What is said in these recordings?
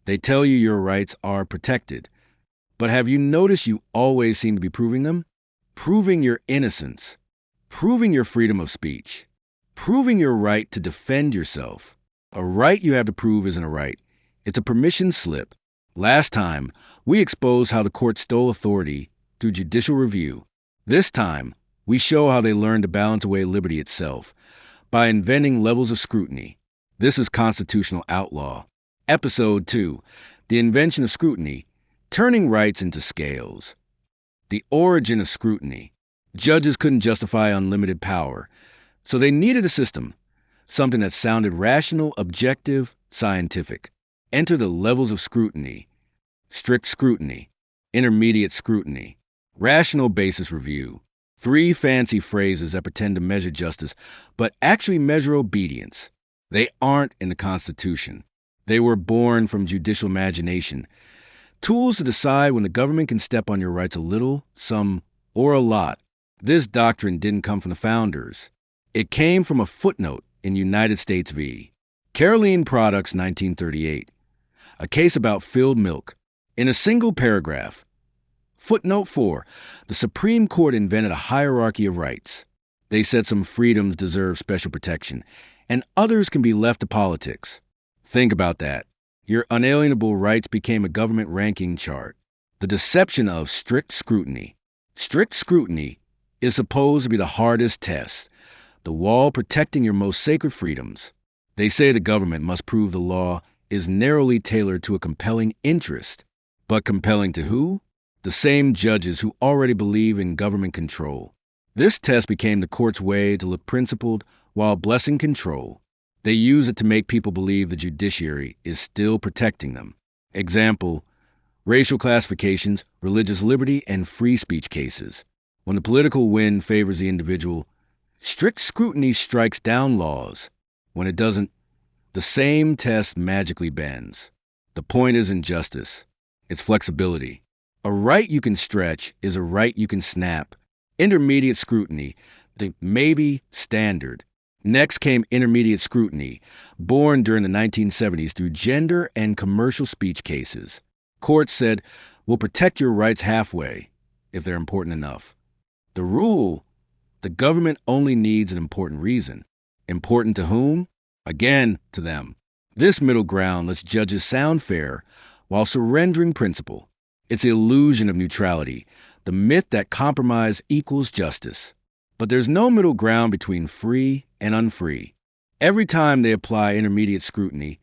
They tell you your rights are protected. But have you noticed you always seem to be proving them? Proving your innocence, proving your freedom of speech, proving your right to defend yourself. A right you have to prove isn't a right. It's a permission slip. Last time, we exposed how the court stole authority through judicial review. This time, we show how they learned to balance away liberty itself by inventing levels of scrutiny. This is Constitutional Outlaw. Episode 2, The Invention of Scrutiny, Turning Rights into Scales. The origin of scrutiny. Judges couldn't justify unlimited power, so they needed a system, something that sounded rational, objective, scientific. Enter the levels of scrutiny. Strict scrutiny, intermediate scrutiny, rational basis review. 3 fancy phrases that pretend to measure justice, but actually measure obedience. They aren't in the Constitution. They were born from judicial imagination. Tools to decide when the government can step on your rights a little, some, or a lot. This doctrine didn't come from the founders. It came from a footnote in United States v. Carolene Products, 1938. A case about filled milk. In a single paragraph. Footnote 4. The Supreme Court invented a hierarchy of rights. They said some freedoms deserve special protection, and others can be left to politics. Think about that. Your unalienable rights became a government ranking chart. The deception of strict scrutiny. Strict scrutiny is supposed to be the hardest test, the wall protecting your most sacred freedoms. They say the government must prove the law is narrowly tailored to a compelling interest. But compelling to who? The same judges who already believe in government control. This test became the court's way to look principled while blessing control. They use it to make people believe the judiciary is still protecting them. Example, racial classifications, religious liberty, and free speech cases. When the political wind favors the individual, strict scrutiny strikes down laws. When it doesn't, the same test magically bends. The point isn't justice. It's flexibility. A right you can stretch is a right you can snap. Intermediate scrutiny, the maybe standard. Next came intermediate scrutiny, born during the 1970s through gender and commercial speech cases. Courts said, we'll protect your rights halfway, if they're important enough. The rule, the government only needs an important reason. Important to whom? Again, to them. This middle ground lets judges sound fair while surrendering principle. It's the illusion of neutrality, the myth that compromise equals justice. But there's no middle ground between free and unfree. Every time they apply intermediate scrutiny,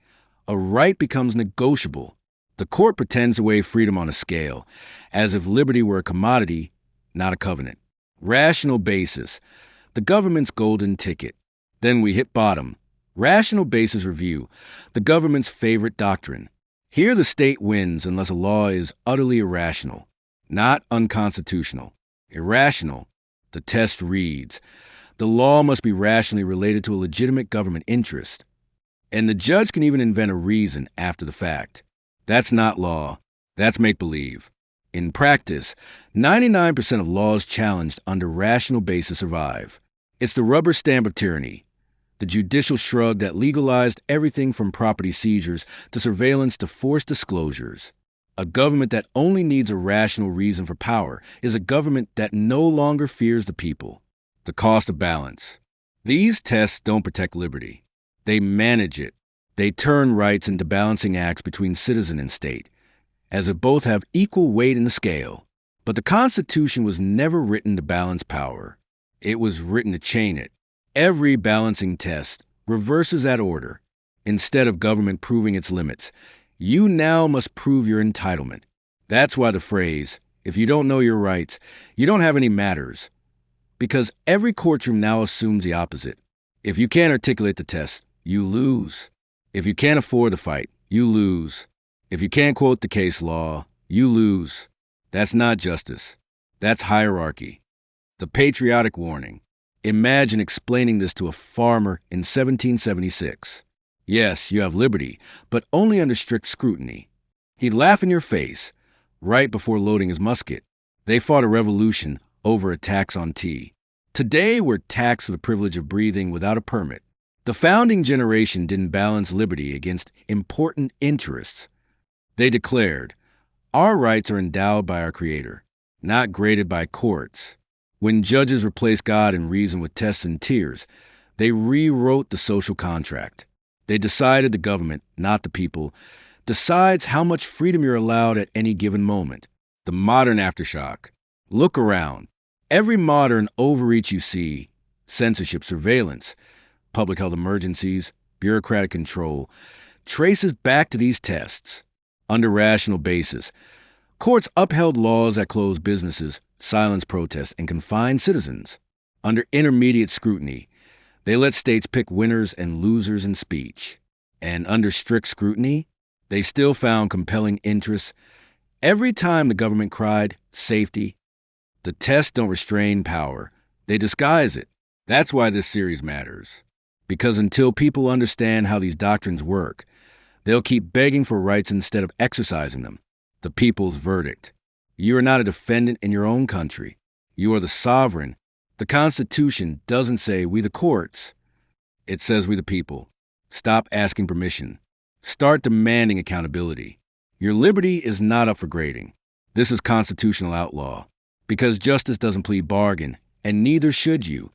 a right becomes negotiable. The court pretends to weigh freedom on a scale, as if liberty were a commodity, not a covenant. Rational basis, the government's golden ticket. Then we hit bottom. Rational basis review, the government's favorite doctrine. Here the state wins unless a law is utterly irrational, not unconstitutional. Irrational, the test reads, the law must be rationally related to a legitimate government interest. And the judge can even invent a reason after the fact. That's not law. That's make-believe. In practice, 99% of laws challenged under rational basis survive. It's the rubber stamp of tyranny. The judicial shrug that legalized everything from property seizures to surveillance to forced disclosures. A government that only needs a rational reason for power is a government that no longer fears the people. The cost of balance. These tests don't protect liberty. They manage it. They turn rights into balancing acts between citizen and state, as if both have equal weight in the scale. But the Constitution was never written to balance power. It was written to chain it. Every balancing test reverses that order. Instead of government proving its limits, you now must prove your entitlement. That's why the phrase, if you don't know your rights, you don't have any matters. Because every courtroom now assumes the opposite. If you can't articulate the test, you lose. If you can't afford the fight, you lose. If you can't quote the case law, you lose. That's not justice. That's hierarchy. The patriotic warning. Imagine explaining this to a farmer in 1776. Yes, you have liberty, but only under strict scrutiny. He'd laugh in your face right before loading his musket. They fought a revolution over a tax on tea. Today, we're taxed for the privilege of breathing without a permit. The founding generation didn't balance liberty against important interests. They declared, "Our rights are endowed by our Creator, not graded by courts." When judges replaced God and reason with tests and tears, they rewrote the social contract. They decided the government, not the people, decides how much freedom you're allowed at any given moment. The modern aftershock. Look around. Every modern overreach you see, censorship, surveillance, public health emergencies, bureaucratic control, traces back to these tests. Under rational basis, courts upheld laws that closed businesses, silenced protests, and confined citizens. Under intermediate scrutiny, they let states pick winners and losers in speech. And under strict scrutiny, they still found compelling interests. Every time the government cried, safety, the tests don't restrain power. They disguise it. That's why this series matters. Because until people understand how these doctrines work, they'll keep begging for rights instead of exercising them. The people's verdict. You are not a defendant in your own country. You are the sovereign. The Constitution doesn't say we the courts. It says we the people. Stop asking permission. Start demanding accountability. Your liberty is not up for grading. This is Constitutional Outlaw. Because justice doesn't plead bargain, and neither should you.